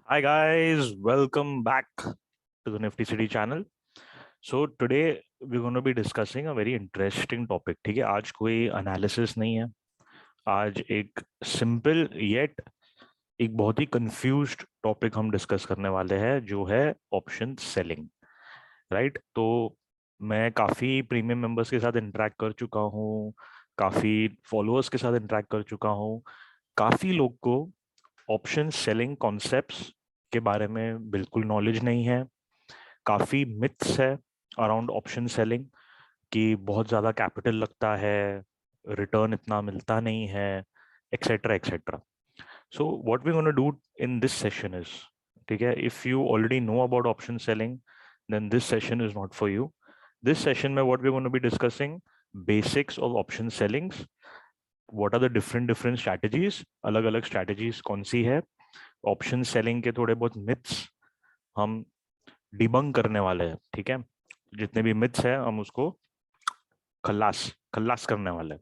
Hi guys, welcome back to the Nifty City channel. So today we're going to be discussing a very interesting topic. ठीक है, आज कोई analysis नहीं है. आज एक सिंपल येट एक बहुत ही कंफ्यूज्ड टॉपिक हम डिस्कस करने वाले हैं, जो है ऑप्शन सेलिंग. राइट. तो मैं काफ़ी प्रीमियम मेंबर्स के साथ इंटरेक्ट कर चुका हूँ, काफ़ी फॉलोअर्स के साथ इंटरेक्ट कर चुका हूँ. काफ़ी लोग को ऑप्शन सेलिंग कॉन्सेप्ट्स के बारे में बिल्कुल नॉलेज नहीं है. काफ़ी मिथ्स है अराउंड ऑप्शन सेलिंग कि बहुत ज़्यादा कैपिटल लगता है, रिटर्न इतना मिलता नहीं है, etcetera etcetera. So what we gonna do in this session is, ठीक है, if you already know about option selling then this session is not for you. This session में what we gonna be discussing basics of option sellings. What are the different different strategies, अलग अलग strategies कौन सी है. Option selling के थोड़े बहुत myths हम debunk करने वाले हैं. ठीक है, जितने भी मिथ्स हैं हम उसको खल्लास खल्लास करने वाले हैं.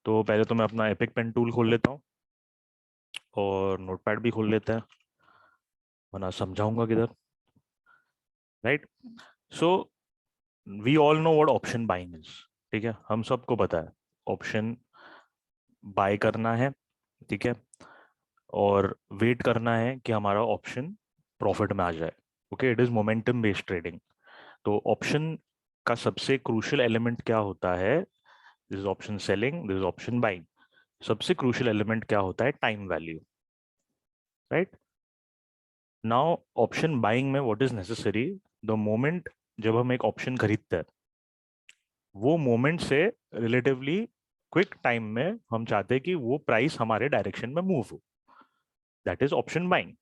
तो पहले तो मैं अपना एपिक पेन टूल खोल लेता हूँ और नोटपैड भी खोल लेते हैं, वरना समझाऊंगा किधर. Right. So we all know what option buying is. ठीक है, हम सबको पता है ऑप्शन बाय करना है. ठीक है, और वेट करना है कि हमारा ऑप्शन प्रॉफिट में आ जाए. Okay, it is momentum based trading. तो ऑप्शन का सबसे क्रूशियल एलिमेंट क्या होता है. This is option selling, this is option buying. सबसे क्रूशियल एलिमेंट क्या होता है, time value. Right. Now option buying में what is necessary, the moment जब हम एक ऑप्शन खरीदते हैं, वो मोमेंट से रिलेटिवली क्विक टाइम में हम चाहते हैं कि वो प्राइस हमारे डायरेक्शन में मूव हो. That is option buying.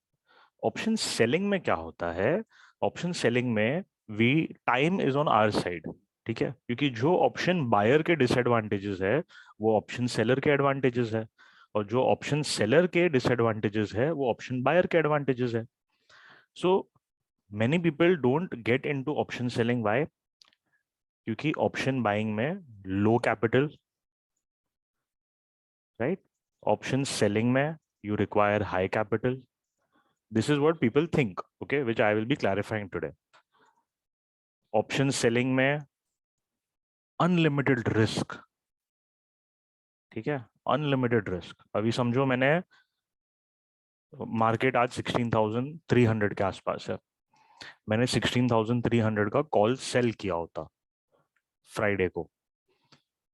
Option selling में क्या होता है, ऑप्शन सेलिंग में we time is on our side. ठीक है, क्योंकि जो ऑप्शन बायर के डिसएडवांटेजेस है वो ऑप्शन सेलर के एडवांटेजेस है, और जो ऑप्शन सेलर के डिसएडवांटेजेस है वो ऑप्शन बायर के एडवांटेजेस है. So many people don't get into option selling. Why? क्योंकि ऑप्शन बाइंग में लो कैपिटल. राइट. ऑप्शन सेलिंग में you require high capital. This is what people think, okay, which I will be clarifying today. Option selling में unlimited risk. ठीक है, unlimited risk. अभी समझो मैंने, market आज 16,300 के आसपास है, मैंने 16,300 का कॉल सेल किया होता फ्राइडे को,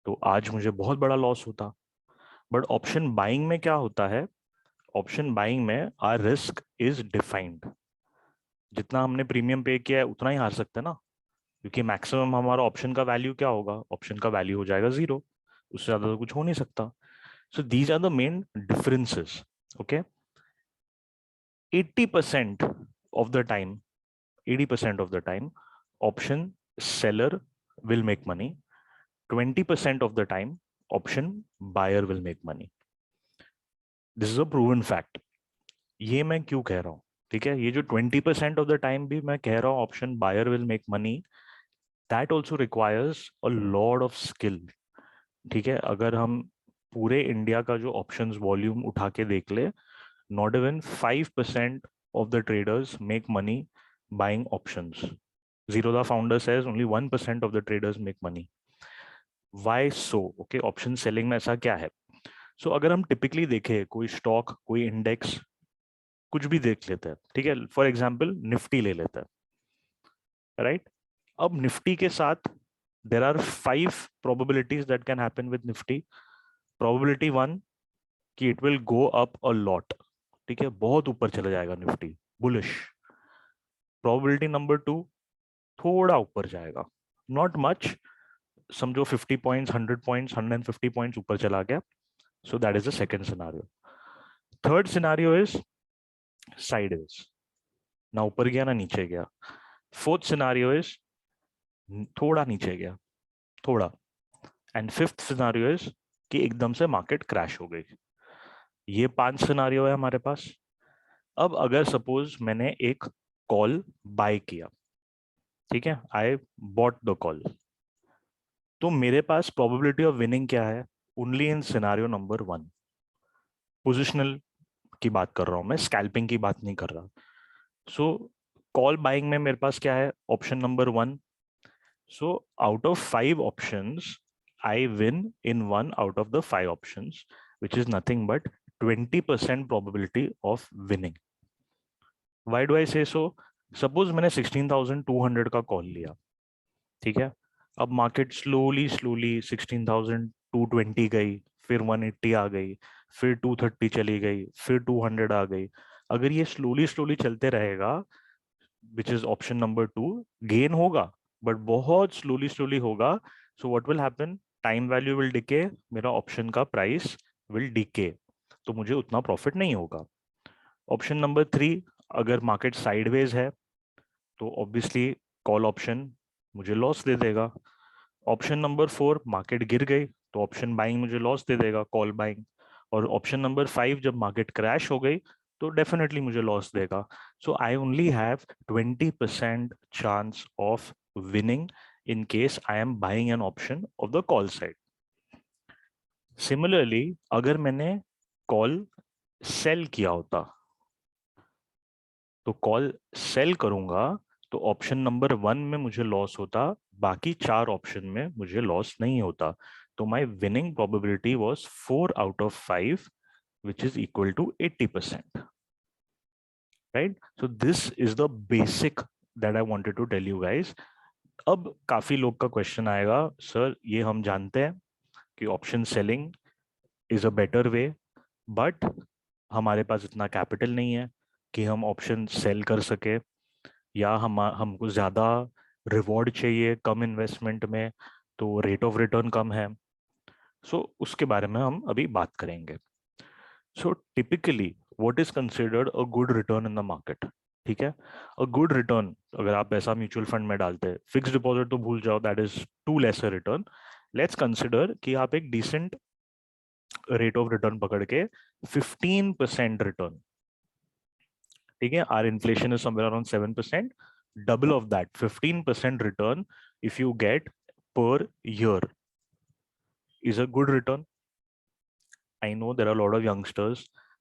तो आज मुझे बहुत बड़ा लॉस होता. बट ऑप्शन बाइंग में क्या होता है, ऑप्शन बाइंग में आर रिस्क इज डिफाइंड. जितना हमने प्रीमियम पे किया है उतना ही हार सकते हैं ना, क्योंकि मैक्सिमम हमारा ऑप्शन का वैल्यू क्या होगा, ऑप्शन का वैल्यू हो जाएगा 0. उससे ज्यादा तो कुछ हो नहीं सकता. So these are the main differences. Okay, 80% of the time, 80% of the time, option seller will make money. 20% of the time, option buyer will make money. This is a proven fact. ये मैं क्यों कह रहा हूँ, ठीक है, ये जो 20% ऑफ द टाइम भी मैं कह रहा हूँ option buyer will make money, that also requires a lot of skill. ठीक है, अगर हम पूरे इंडिया का जो ऑप्शंस वॉल्यूम उठा के देख ले, not even 5% of the traders make money buying options. Zerodha founder says only 1% of the traders make money. Why so? Okay, option selling में ऐसा क्या है? So अगर हम typically देखें कोई स्टॉक, कोई इंडेक्स, कुछ भी देख लेते हैं, ठीक है, फॉर एग्जाम्पल निफ्टी ले लेते हैं. राइट. अब निफ्टी के साथ there are 5 probabilities that can happen with Nifty. Probability 1 कि it will go up a lot. ठीक है, बहुत ऊपर चला जाएगा निफ्टी, बुलिश. प्रोबेबिलिटी नंबर 2, थोड़ा ऊपर जाएगा, नॉट मच. समझो 50 पॉइंट्स, 100 पॉइंट्स, 150 पॉइंट्स ऊपर चला गया. So that is the second scenario. Third scenario is sideways, ना ऊपर गया ना नीचे गया. फोर्थ सिनारियो इज थोड़ा नीचे गया, थोड़ा. एंड फिफ्थ सिनारियो इज कि एकदम से मार्केट क्रैश हो गई. ये 5 सिनारियो है हमारे पास. अब अगर सपोज मैंने एक कॉल बाय किया, ठीक है, आई बॉट द कॉल, तो मेरे पास प्रोबेबिलिटी ऑफ विनिंग क्या है, only in scenario number 1. Positional की बात कर रहा हूं मैं, स्कैल्पिंग की बात नहीं कर रहा. सो कॉल बाइंग में मेरे पास क्या है, option number 1. So out of 5 options I win in 1 out of the 5 options, which is nothing but 20% probability of winning. Why do I say so? Suppose मैंने 16,200 का कॉल लिया, ठीक है. अब मार्केट स्लोली स्लोली 16,220 गई, फिर 180 आ गई, फिर 230 चली गई, फिर 200 आ गई. अगर ये स्लोली स्लोली चलते रहेगा, which is option number 2, gain होगा बट बहुत स्लोली स्लोली होगा. So what will happen, time value will decay, मेरा ऑप्शन का प्राइस विल डिके, तो मुझे उतना प्रॉफिट नहीं होगा. ऑप्शन नंबर 3, अगर मार्केट साइडवेज है तो ऑब्वियसली कॉल ऑप्शन मुझे लॉस दे देगा. ऑप्शन नंबर 4, मार्केट गिर गई तो ऑप्शन बाइंग मुझे लॉस दे देगा, कॉल बाइंग. और ऑप्शन नंबर 5, जब मार्केट क्रैश हो गई तो डेफिनेटली मुझे लॉस देगा. So I only have 20% chance of winning in case I am buying an option of the call side. Similarly अगर मैंने कॉल सेल किया होता, तो कॉल सेल करूंगा तो ऑप्शन नंबर 1 में मुझे लॉस होता, बाकी 4 ऑप्शन में मुझे लॉस नहीं होता. तो my winning probability was 4 out of 5, which is equal to 80%. Right? So this is the basic that I wanted to tell you guys. अब काफी लोग का क्वेश्चन आएगा, सर ये हम जानते हैं कि option selling is a better way, but हमारे पास इतना कैपिटल नहीं है कि हम ऑप्शन सेल कर सके, या हमको ज़्यादा रिवॉर्ड चाहिए कम इन्वेस्टमेंट में, तो रेट ऑफ रिटर्न कम है. उसके बारे में हम अभी बात करेंगे. Typically what is considered a good return in the market. ठीक है, अ गुड रिटर्न, अगर आप पैसा म्यूचुअल फंड में डालते हैं, फिक्स डिपॉजिट तो भूल जाओ, that is too lesser return. Let's consider कि आप एक डिसेंट रेट ऑफ रिटर्न पकड़ के 15% रिटर्न, ठीक है, our inflation is somewhere around 7%, double of that 15% return if you get per year is a good return. I know there are a lot of youngsters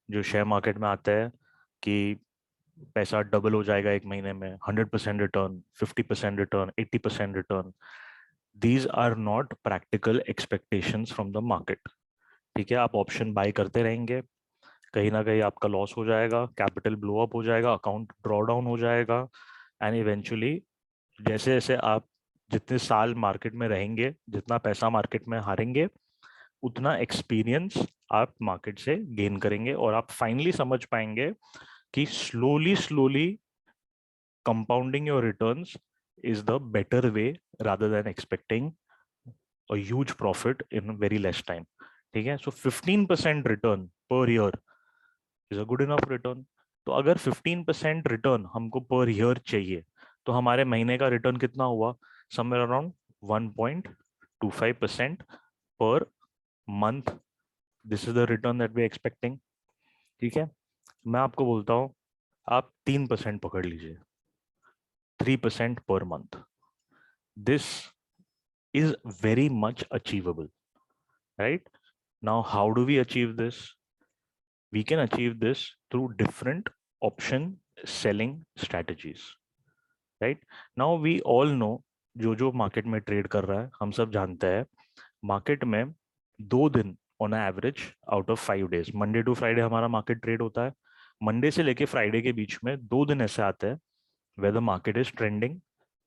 जो share market में आते हैं कि पैसा डबल हो जाएगा एक महीने में, 100% return, 50% return, 80% return. These are not practical expectations from the market. ठीक है, आप ऑप्शन बाय करते रहेंगे, कहीं ना कहीं आपका लॉस हो जाएगा, कैपिटल ब्लो अप हो जाएगा, अकाउंट ड्रॉ डाउन हो जाएगा, एंड इवेंचुअली जैसे जैसे आप जितने साल मार्केट में रहेंगे, जितना पैसा मार्केट में हारेंगे, उतना एक्सपीरियंस आप मार्केट से गेन करेंगे, और आप फाइनली समझ पाएंगे कि slowly slowly compounding your returns is the better way rather than expecting a huge profit in very less time. ठीक है, सो 15% return per year is a good enough return. तो अगर 15% रिटर्न हमको पर ईयर चाहिए, तो हमारे महीने का रिटर्न कितना हुआ, समवेयर अराउंड 1.25% पर month. This is the return that we expecting. ठीक है, मैं आपको बोलता हूँ आप 3% पकड़ लीजिए, 3% पर month. This is very much achievable. Right now, how do we achieve this? We can achieve this through different option selling strategies. Right now we all know, जो मार्केट में ट्रेड कर रहा है हम सब जानते हैं, मार्केट में 2 दिन on average out of 5 days, Monday to Friday हमारा मार्केट ट्रेड होता है. मंडे से लेके फ्राइडे के बीच में 2 दिन ऐसे आते हैं where the market is trending.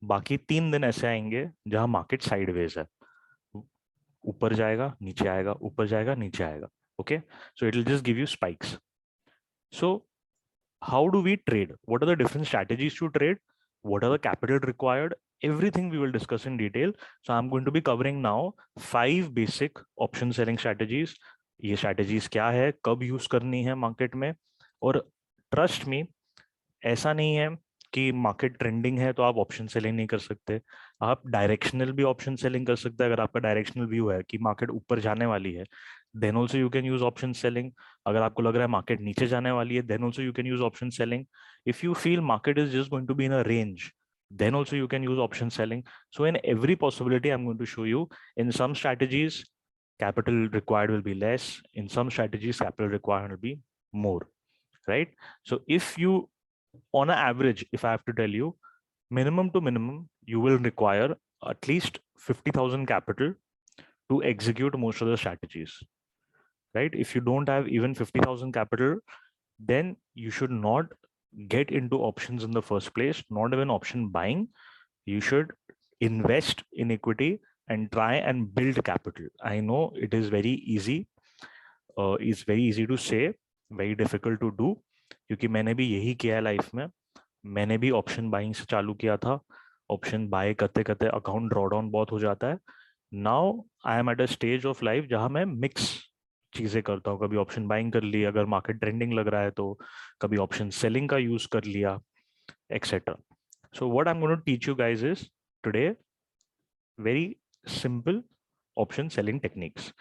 बाकी 3 दिन ऐसे आएंगे जहां मार्केट साइडवेज है, ऊपर जाएगा नीचे आएगा, ऊपर जाएगा नीचे आएगा. Okay, so it will just give you spikes. So how do we trade? What are the different strategies to trade? What are the capital required? Everything we will discuss in detail. So I'm going to be covering now 5 basic option selling strategies. ये strategies क्या है, कब use करनी है market में, और trust me, ऐसा नहीं है कि मार्केट ट्रेंडिंग है तो आप ऑप्शन सेलिंग नहीं कर सकते. आप डायरेक्शनल भी ऑप्शन सेलिंग कर सकते हैं. अगर आपका डायरेक्शनल व्यू है कि मार्केट ऊपर जाने वाली है, then also you can use option selling. अगर आपको लग रहा है मार्केट नीचे जाने वाली है, then also you can use option selling. If you feel market is just going to be in a range, then also you can use option selling. So in every possibility I'm going to show you, in some strategies capital required will be less, in some strategies capital required will be more. Right, so if you On an average, if I have to tell you, minimum to minimum, you will require at least 50,000 capital to execute most of the strategies, right? If you don't have even 50,000 capital, then you should not get into options in the first place, not even option buying. You should invest in equity and try and build capital. I know it is very easy, it's very easy to say, very difficult to do, क्योंकि मैंने भी यही किया है life में. मैंने भी option buying से चालू किया था. ऑप्शन बाय करते करते अकाउंट ड्रॉ डाउन बहुत हो जाता है. Now I am at a stage of life जहां मैं मिक्स चीजें करता हूँ. कभी ऑप्शन बाइंग कर ली अगर मार्केट ट्रेंडिंग लग रहा है तो, कभी ऑप्शन सेलिंग का यूज कर लिया, etcetera. So what I am going to teach you guys is today very simple option selling techniques,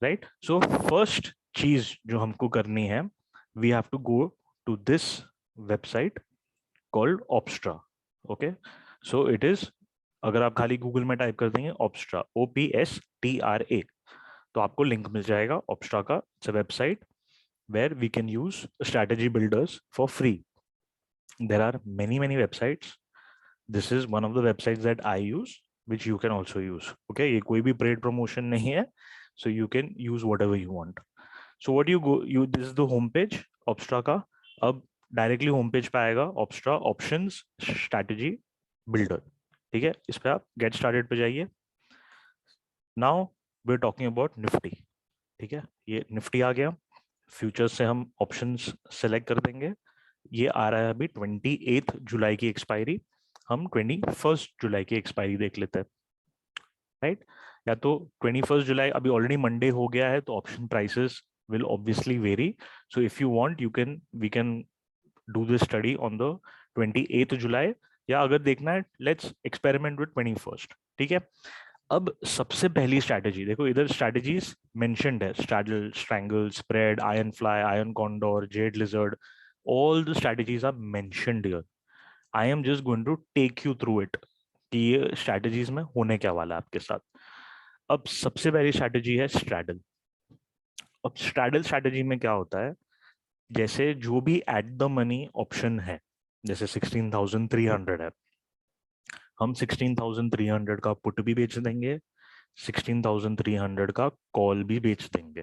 right? So first चीज जो हमको करनी है, we have to go to this website called Opstra. Okay, so it is, अगर आप खाली Google में type कर देंगे ऑप्स्ट्रा, OPSTRA, तो आपको लिंक मिल जाएगा ऑप्स्ट्रा का. It's a website where we can use strategy builders for free. There are many websites. This is one of the websites that I use, which you can also use. Okay, ये कोई भी paid promotion नहीं है, so you can use whatever you want. So what you this is the home page Opstra का. अब directly home page पे आएगा ऑप्स्ट्रा options strategy builder. ठीक है, इस पे आप गेट स्टार्टेड पे जाइए. Now we are talking about Nifty. ठीक है, ये निफ्टी आ गया. फ्यूचर्स से हम ऑप्शंस सेलेक्ट कर देंगे. ये आ रहा है अभी 28 जुलाई की एक्सपायरी. हम 21 जुलाई की एक्सपायरी देख लेते हैं, राइट? या तो 21 जुलाई, अभी ऑलरेडी मंडे हो गया है तो option prices will obviously vary. So if you want, we can do this study on the 28th July. या अगर देखना है, let's experiment with 21st. ठीक है. अब सबसे पहली स्ट्रैटेजी देखो, इधर स्ट्रैटेजीज मेंशन्ड है, straddle, strangle, spread, iron fly, iron condor, jade lizard, all the strategies are mentioned here. I am just going to take you through it कि ये स्ट्रैटेजीज में होने क्या वाला है आपके साथ. अब सबसे पहली स्ट्रैटेजी है स्ट्रैडल. अब स्ट्रैडल स्ट्रैटेजी में क्या होता है, जैसे जो भी एट द मनी ऑप्शन है, जैसे 16,300 है, हम 16,300 का पुट भी बेच देंगे, 16,300 का कॉल भी बेच देंगे.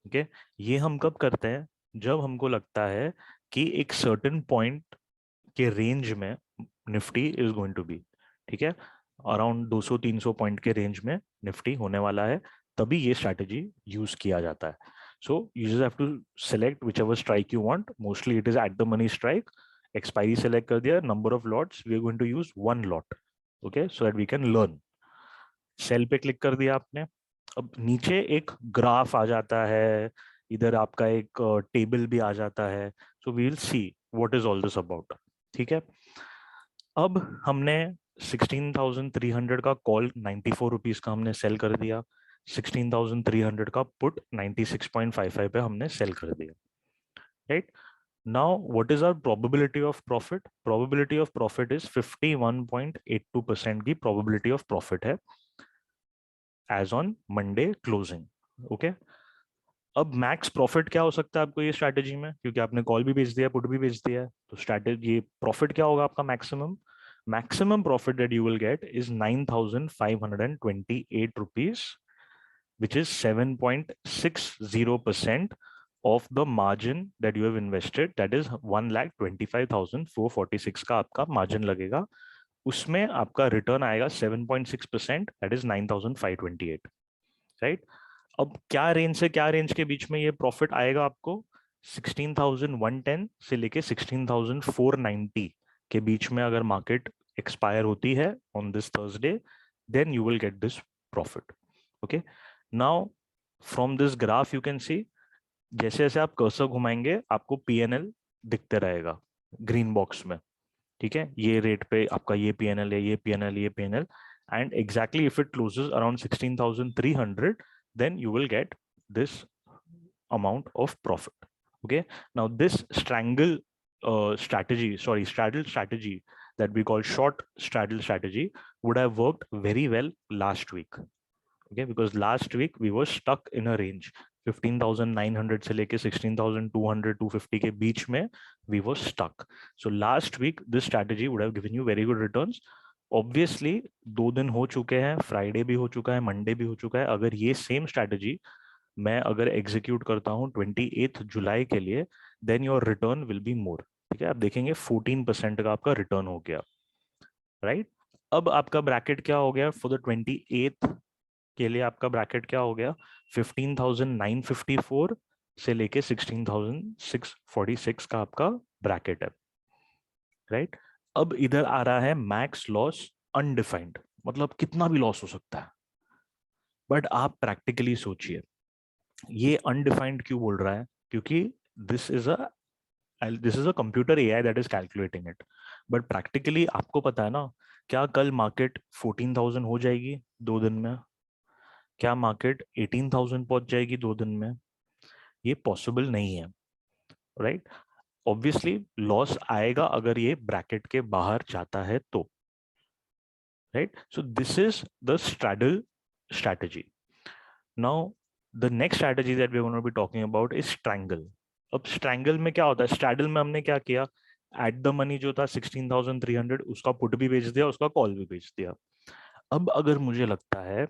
ओके, ये हम कब करते हैं, जब हमको लगता है कि एक सर्टेन पॉइंट के रेंज में Nifty is going to be. ठीक है, अराउंड 200-300 पॉइंट के रेंज में निफ्टी होने वाला है, तभी ये स्ट्रैटेजी यूज किया जाता है. So you just have to select whichever strike you want. Mostly it is at the money strike. Expiry select कर दिया, number of lots we are going to use 1 lot. Okay, so that we can learn. Sell पे click कर दिया आपने. अब नीचे एक graph आ जाता है, इधर आपका एक टेबल भी आ जाता है. So we will see what is all this about. ठीक है, अब हमने 16,300 का कॉल 94 रुपीज का हमने सेल कर दिया, 16,300 का पुट 96.55 पे हमने सेल कर दिया, right? Now what is our probability of profit? Probability of profit is 51.82% की प्रोबेबिलिटी ऑफ प्रॉफिट है as on Monday closing. Okay, अब मैक्स प्रॉफिट क्या हो सकता है आपको ये स्ट्रैटेजी में, क्योंकि आपने कॉल भी बेच दिया, पुट भी बेच दिया है, तो स्ट्रैटेजी ये प्रॉफिट क्या होगा आपका maximum profit that you will gate is 9,528 rupees, which is 7.60% of the margin that you have invested. That is 1,25,446 का आपका मार्जिन लगेगा. उसमें आपका रिटर्न आएगा 7.6%, that is 9,528, राइट? अब क्या रेंज से क्या रेंज के बीच में ये प्रॉफिट आएगा आपको? 16,110 से लेके 16,490 के बीच में अगर मार्केट एक्सपायर होती है on this Thursday, then you will get this profit. Okay, now from this graph you can see, जैसे जैसे आप कर्सर घुमाएंगे आपको PNL दिखते रहेगा ग्रीन बॉक्स में. ठीक है, ये रेट पे आपका ये PNL है, ये PNL, ये PNL, and exactly if it closes around 16,300, then you will get this amount of profit. Okay, now this straddle strategy that we call short straddle strategy would have worked very well last week. Okay, because last week we were stuck in a range. 15,900 से लेके 16,200 250 के बीच में we were stuck. So last week this strategy would have given you very good returns. Obviously 2 दिन हो चुके हैं, Friday भी हो चुका है, मंडे भी हो चुका है. अगर ये सेम स्ट्रैटेजी मैं अगर एग्जीक्यूट करता हूँ 28 जुलाई के लिए, then your return will be more. ठीक है, आप देखेंगे 14% का आपका रिटर्न हो गया. राइट, अब आपका ब्रैकेट क्या हो गया फॉर द 28th के लिए? आपका ब्रैकेट क्या हो गया? 15,954 से लेके 16,646 का आपका ब्रैकेट है. राइट, अब इधर आ रहा है मैक्स लॉस अनडिफाइंड, मतलब कितना भी लॉस हो सकता है. बट आप प्रैक्टिकली सोचिए, ये अनडिफाइंड क्यों बोल रहा है? क्योंकि this is a computer AI that is calculating it. But practically आपको पता है ना, क्या कल मार्केट 14,000 हो जाएगी 2 दिन में? क्या मार्केट 18,000 पहुंच जाएगी 2 दिन में? ये पॉसिबल नहीं है. राइट, ऑब्वियसली लॉस आएगा अगर ये ब्रैकेट के बाहर जाता है तो. Right, so this is the straddle strategy. Now the next strategy that we are gonna be talking about is strangle. अब स्ट्रैंगल में क्या होता है? स्ट्रैडल में हमने क्या किया? एट द मनी जो था 16,300, उसका पुट भी बेच दिया, उसका कॉल भी बेच दिया. अब अगर मुझे लगता है,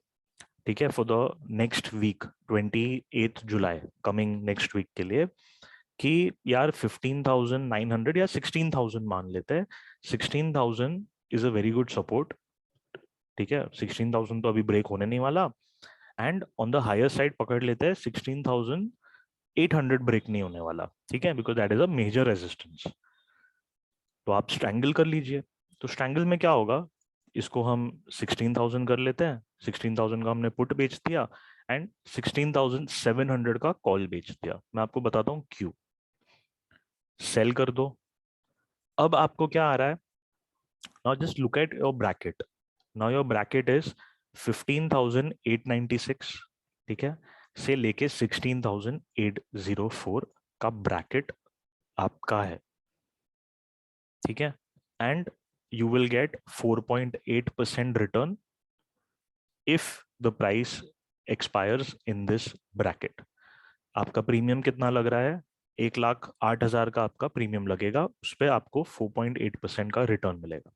ठीक है, for the next week 28 July, coming next week के लिए, कि यार 15,900 या 16,000 मान लेते हैं, 16,000 is a very good support. ठीक है, 16,000 तो अभी ब्रेक होने नहीं वाला. And on the higher side पकड़ लेते हैं 16,800 ब्रेक नहीं होने वाला. ठीक है, because that is a major resistance. तो आप स्ट्रैंगल कर लीजिए. तो स्ट्रैंगल में क्या होगा? इसको हम 16,000 कर लेते हैं, 16,000 का हमने पुट बेच दिया एंड 16,700 का कॉल बेच दिया. मैं आपको बताता हूँ क्यों. सेल कर दो. अब आपको क्या आ रहा है? Now just look at your bracket. Now your bracket is 15,896. ठीक है, से लेके 16,804 का ब्रैकेट आपका है. ठीक है, and you will get 4.8% return if the price expires in this bracket. आपका प्रीमियम कितना लग रहा है? 1,08,000 का आपका प्रीमियम लगेगा, उस पर आपको 4.8% का रिटर्न मिलेगा.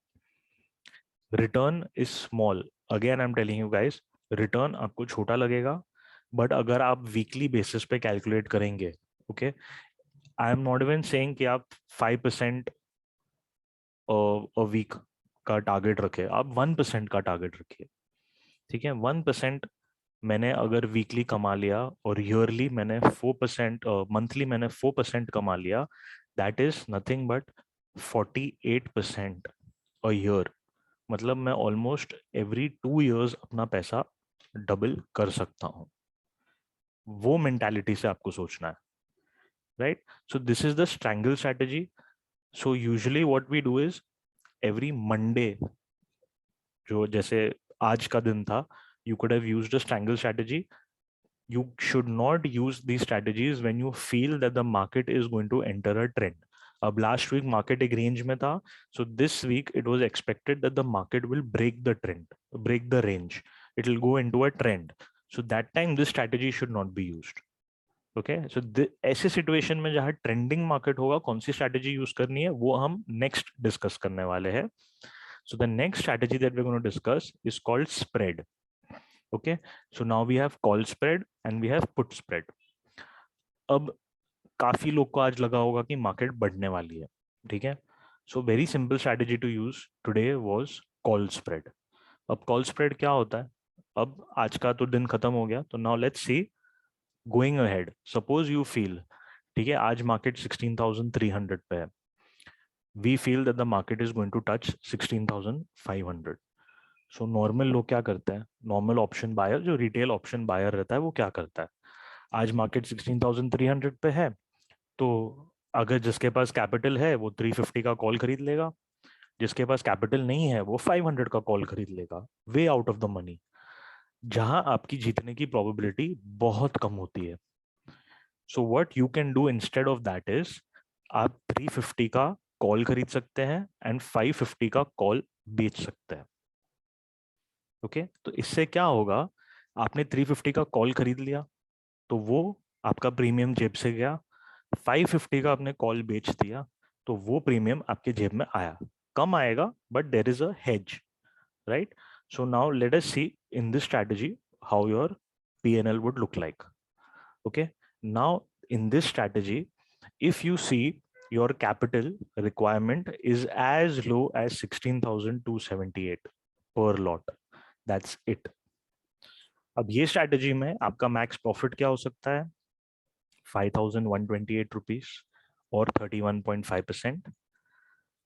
Return is small. Again I am telling you guys, return आपको छोटा लगेगा, बट अगर आप वीकली बेसिस पे कैलकुलेट करेंगे, okay, I am not even saying कि आप 5% वीक का टारगेट रखे, आप 1% का टारगेट रखिए. ठीक है, 1% मैंने अगर वीकली कमा लिया और ईयरली मैंने 4%, मंथली मैंने 4% कमा लिया, that is nothing but 48% a year. मतलब मैं ऑलमोस्ट एवरी 2 years अपना पैसा डबल कर सकता हूँ. वो मेंटालिटी से आपको सोचना है. Right, so this is the strangle strategy. So usually what we do is every Monday, जो जैसे आज का दिन था, you could have used a strangle strategy. You should not use these strategies when you feel that the market is going to enter a trend. अब last week market एक range में था, so this week it was expected that the market will break the trend, break the range, it will go into a trend. So that time this strategy should not be used. Okay, so ऐसे situation में जहां trending market होगा, कौन सी strategy use करनी है वो हम next discuss करने वाले हैं. So the next strategy that we are going to discuss is called spread. Okay, so now we have call spread and we have put spread. अब काफी लोग को आज लगा होगा कि मार्केट बढ़ने वाली है. ठीक है, so very simple strategy to use today was call spread. अब कॉल स्प्रेड क्या होता है? अब आज का तो दिन खत्म हो गया, तो now let's see going ahead. Suppose you feel, ठीक है, आज मार्केट 16,300 पे है. We feel that the market is going to touch 16,500. So normal लोग क्या करते हैं? नॉर्मल ऑप्शन बायर, जो रिटेल ऑप्शन बायर रहता है, वो क्या करता है? आज मार्केट 16,300 पे है, तो अगर जिसके पास कैपिटल है वो 350 का कॉल खरीद लेगा, जिसके पास कैपिटल नहीं है वो 500 का कॉल खरीद लेगा, way out of the money, जहां आपकी जीतने की प्रोबेबिलिटी बहुत कम होती है. So what you can do instead of that is, आप 350 का कॉल खरीद सकते हैं एंड 550 का कॉल बेच सकते हैं. ओके, तो इससे क्या होगा? आपने 350 का कॉल खरीद लिया, तो वो आपका प्रीमियम जेब से गया, 550 का आपने कॉल बेच दिया, तो वो प्रीमियम आपके जेब में आया, कम आएगा but there is a hedge, right? So now let us see in this strategy how your PNL would look like. Okay. Now in this strategy, if you see your capital requirement is as low as 16,278 per lot. That's it. अब ये strategy में आपका max profit क्या हो सकता है? 5,128 rupees और 31.5%।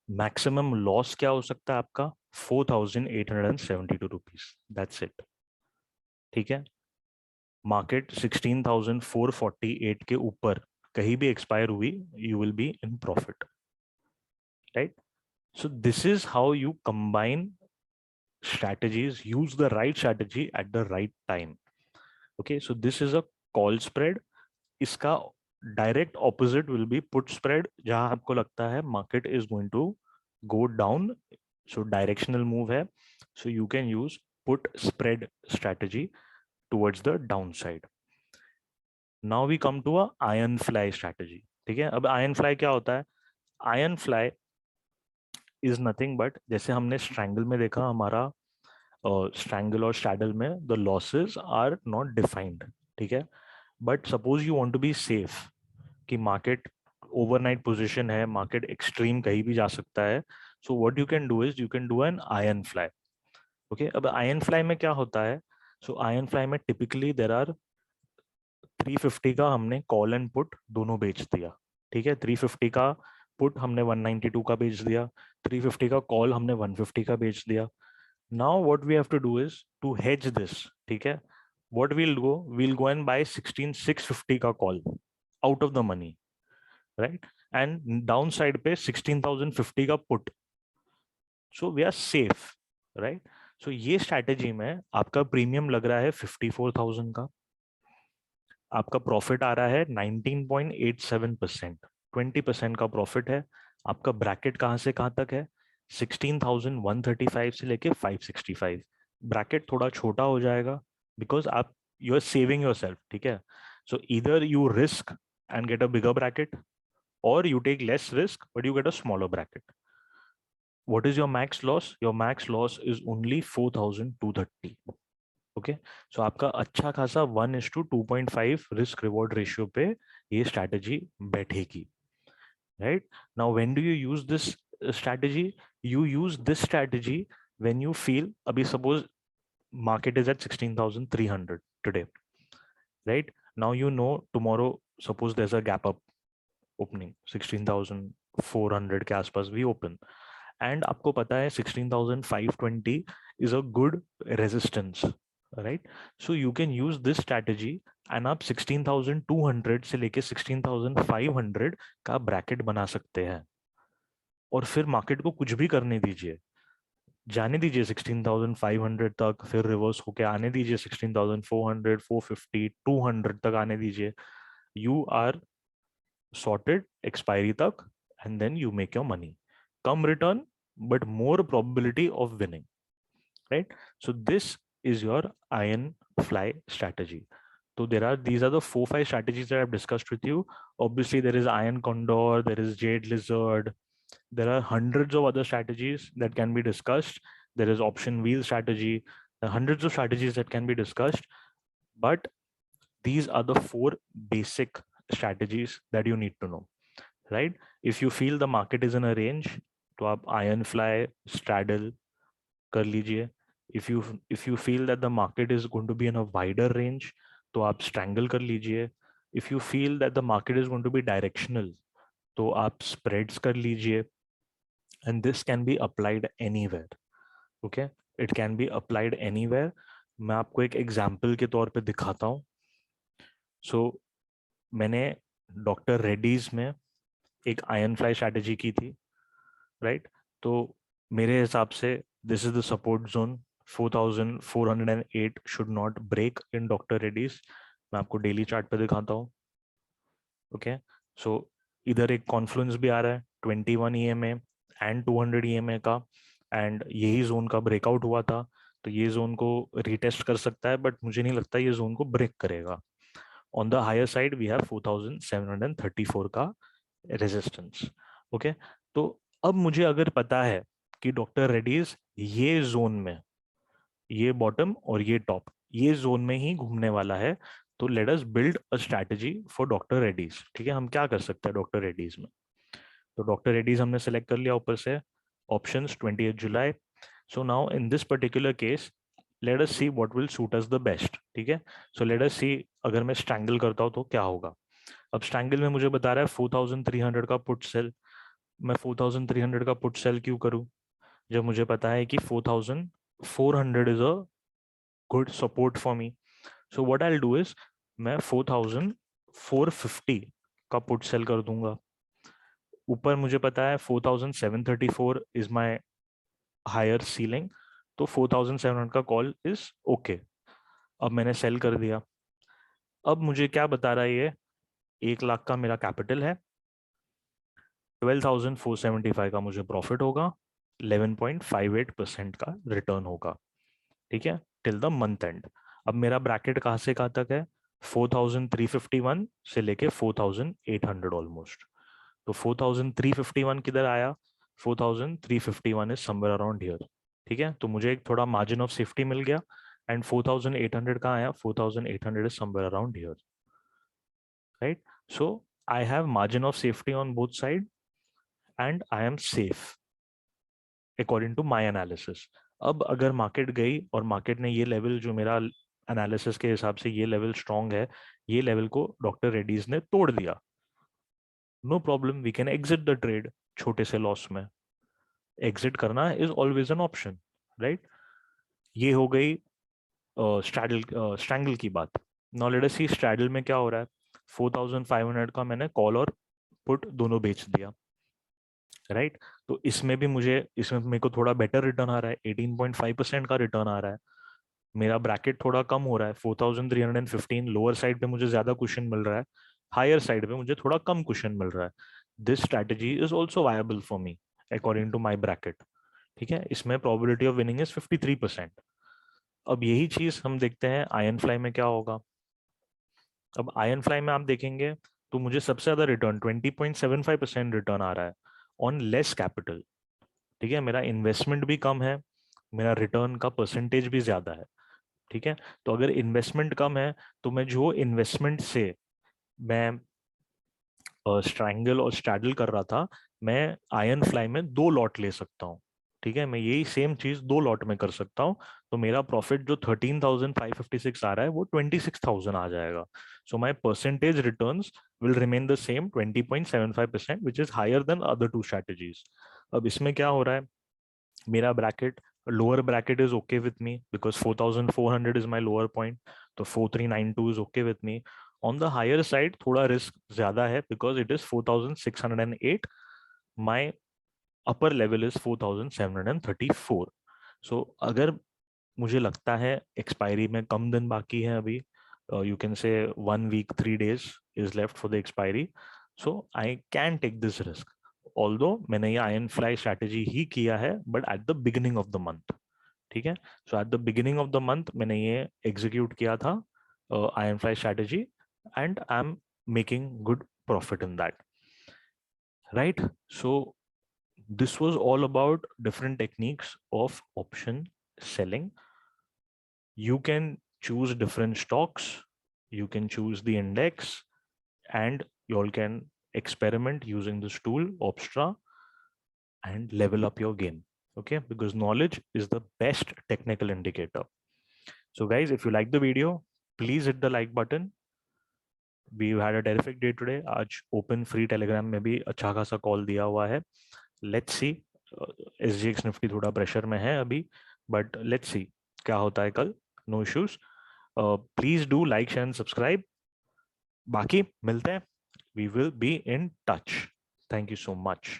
Maximum loss क्या हो सकता है आपका? 4,872 रुपीज। That's it. ठीक है। मार्केट 16,448 के ऊपर कहीं भी एक्सपायर हुई, you will be in profit, right? So this is how you combine strategies, use the right strategy at the right time. Okay, so this is a call spread. इसका direct opposite will be put spread, जहां आपको लगता है market is going to go down, so directional move है, so you can use put spread strategy towards the down side. Now we come to a iron fly strategy. ठीक है, अब iron fly क्या होता है? Iron fly is nothing but, जैसे हमने strangle में देखा, हमारा स्ट्रैंगल और स्ट्रैडल में the losses are not defined. ठीक है, but suppose you want to be safe कि मार्केट ओवरनाइट पोजीशन है, मार्केट एक्सट्रीम कहीं भी जा सकता है, so what you can do is you can do an iron fly. Okay, अब आयन फ्लाई में क्या होता है? सो आयन फ्लाई में टिपिकली देर आर 350 का हमने कॉल एंड पुट दोनों बेच दिया। ठीक है, 350 का पुट हमने 192 का बेच दिया, 350 का कॉल हमने 150 का बेच दिया। Now what we have to do is to hedge this. ठीक है, what we'll go and buy 16,650 का call out of the money, right? And down side पे 16,050 का put, so we are safe, right? So ये strategy में आपका premium लग रहा है 54,000 का, आपका प्रॉफिट आ रहा है 19.87%, 20% का प्रॉफिट है। आपका ब्रैकेट कहाँ से कहाँ तक है? 16,135 से लेके 565। ब्रैकेट थोड़ा छोटा हो जाएगा बिकॉज आप you are saving yourself. ठीक है, सो इधर you risk and get a bigger bracket, or you take less risk but you get a smaller bracket. What is your max loss? Your max loss is only 4,230. Okay, so आपका अच्छा खासा 1:2.5 risk reward ratio पे ये strategy बैठेगी, right? Now when do you use this strategy? You use this strategy when you feel, अभी suppose market is at 16,300 today, right? Now you know tomorrow suppose there's a gap up opening 16,400 के आसपास भी open, and आपको पता है 16,520 is a good resistance, right? So you can use this strategy and आप 16,200 से लेके 16,500 का ब्रैकेट बना सकते हैं, और फिर मार्केट को कुछ भी करने दीजिए, जाने दीजिए 16,500 तक, फिर रिवर्स होके आने दीजिए 16,400, 450, 200 तक आने दीजिए, you are sorted expiry tak, and then you make your money. Come return, but more probability of winning, right? So this is your iron fly strategy. So these are the 4-5 strategies that I've discussed with you. Obviously, there is iron condor, there is jade lizard, there are hundreds of other strategies that can be discussed. There is option wheel strategy, there are hundreds of strategies that can be discussed, but these are the 4 basic strategies that you need to know, right? If you feel the market is in a range, तो आप iron fly straddle कर लीजिए. If you feel that the market is going to be in a wider range, तो आप strangle कर लीजिए. If you feel that the market is going to be directional, तो आप spreads कर लीजिए. And this can be applied anywhere. Okay, it can be applied anywhere. मैं आपको एक एग्जाम्पल के तौर पे दिखाता हूँ. सो मैंने डॉक्टर रेड्डीज में एक आयन फ्लाई स्ट्रैटेजी की थी, राइट? तो मेरे हिसाब से this is the support zone, 4,408 should not break in doctor Reddy's. मैं आपको डेली चार्ट पे दिखाता हूँ. ओके, सो इधर एक कॉन्फ्लुएंस भी आ रहा है 21 EMA एंड 200 EMA का, एंड यही जोन का ब्रेकआउट हुआ था, तो ये जोन को रिटेस्ट कर सकता है, बट मुझे नहीं लगता ये जोन को ब्रेक करेगा. On the higher side we have 4734 का रेजिस्टेंस. ओके, तो अब मुझे अगर पता है कि डॉक्टर रेड्डीज ये जोन में, ये बॉटम और ये टॉप, ये जोन में ही घूमने वाला है, तो let us build a strategy for doctor Reddy's. ठीक है, हम क्या कर सकते हैं डॉक्टर रेड्डीज में? तो डॉक्टर रेड्डीज हमने सेलेक्ट कर लिया ऊपर से, options 28 July. So now in this particular case late us see what will suit us the best. ठीक है, सो लेट अस सी अगर मैं स्ट्रैंगल करता हूँ तो क्या होगा. अब स्ट्रैंगल में मुझे बता रहा है 4300 का पुट सेल. मैं 4300 का पुट सेल क्यों करूं जब मुझे पता है कि 4400 is a good support for me. So what I will do is मैं 4450 का पुट सेल कर दूंगा. ऊपर मुझे पता है 4734 इज माय हायर सीलिंग, तो 4700 का कॉल इज ओके. अब मैंने सेल कर दिया. अब मुझे क्या बता रहा है ये, 1 लाख का मेरा कैपिटल है, 12,475 का मुझे प्रॉफिट होगा, 11.58% का रिटर्न होगा. ठीक है, टिल द मंथ एंड. अब मेरा ब्रैकेट कहाँ से कहाँ तक है, 4351 से लेके 4800 ऑलमोस्ट. तो 4351 किधर आया, 4351 इज समवेयर अराउंड हियर. ठीक है, तो मुझे एक थोड़ा मार्जिन ऑफ सेफ्टी मिल गया. एंड 4800 कहाँ आया, 4800 is somewhere around here. Right, so I have margin of safety on both side and I am safe according to my analysis. अब अगर मार्केट गई और मार्केट ने ये लेवल जो मेरा एनालिसिस के हिसाब से ये लेवल स्ट्रांग है, ये लेवल को डॉक्टर रेड्डीज ने तोड़ दिया, no problem, we can exit the trade छोटे से लॉस में. एग्जिट करना is always an option, right. ये हो गई स्ट्रैंगल की बात. Now let us see straddle में क्या हो रहा है. 4500 का मैंने कॉल और पुट दोनों बेच दिया, राइट. तो इसमें भी इसमें मेरे को थोड़ा बेटर रिटर्न आ रहा है, 18.5% का रिटर्न आ रहा है. मेरा ब्रैकेट थोड़ा कम हो रहा है, 4315 लोअर साइड पे मुझे ज्यादा क्वेश्चन मिल रहा है, हायर साइड पे मुझे थोड़ा कम क्वेश्चन मिल रहा है. This strategy is also viable for me according to my bracket. ठीक है, इसमें प्रोबेबिलिटी ऑफ विनिंग इज 53%. अब यही चीज हम देखते हैं आयन फ्लाई में क्या होगा. अब आयन फ्लाई में आप देखेंगे तो मुझे सबसे ज्यादा रिटर्न 20.75% रिटर्न आ रहा है ऑन लेस कैपिटल. ठीक है, मेरा इन्वेस्टमेंट भी कम है, मेरा रिटर्न का परसेंटेज भी ज्यादा है. ठीक है, तो अगर इन्वेस्टमेंट कम है तो मैं जो इन्वेस्टमेंट से मैं स्ट्रैंगल और स्ट्रैडल कर रहा था, मैं आयन फ्लाई में 2 लॉट ले सकता हूँ. ठीक है, मैं यही सेम चीज 2 लॉट में कर सकता हूँ. तो मेरा प्रॉफिट जो 13,556 आ रहा है वो 26,000 आ जाएगा. So my percentage returns will remain the same 20.75%, which is higher than other 2 strategies. अब इसमें क्या हो रहा है, मेरा bracket, lower bracket is okay with me because 4400 is my lower point, तो 4392 is okay with me. On the higher side थोड़ा risk ज्यादा है because it is 4608, my upper level is 4734. so अगर मुझे लगता है एक्सपायरी में कम दिन बाकी है अभी, you can say 1 week 3 days is left for the expiry, so I can take this risk. Although मैंने ये आयन फ्लाई स्ट्रैटेजी ही किया है but at the beginning of the month. ठीक है, so at the beginning of the month मैंने ये execute किया था iron fly strategy, and I am making good profit in that, right. So this was all about different techniques of option selling. You can choose different stocks, you can choose the index, and you all can experiment using this tool Opstra and level up your game. Okay, because knowledge is the best technical indicator. So guys, if you like the video, please hit the like button. We've had a terrific day today. आज open free telegram में भी अच्छा खासा call दिया हुआ है. Let's see. SGX Nifty थोड़ा pressure में है अभी, but let's see क्या होता है कल. No issues. Please do like, share and subscribe. बाकी मिलते हैं. We will be in touch. Thank you so much.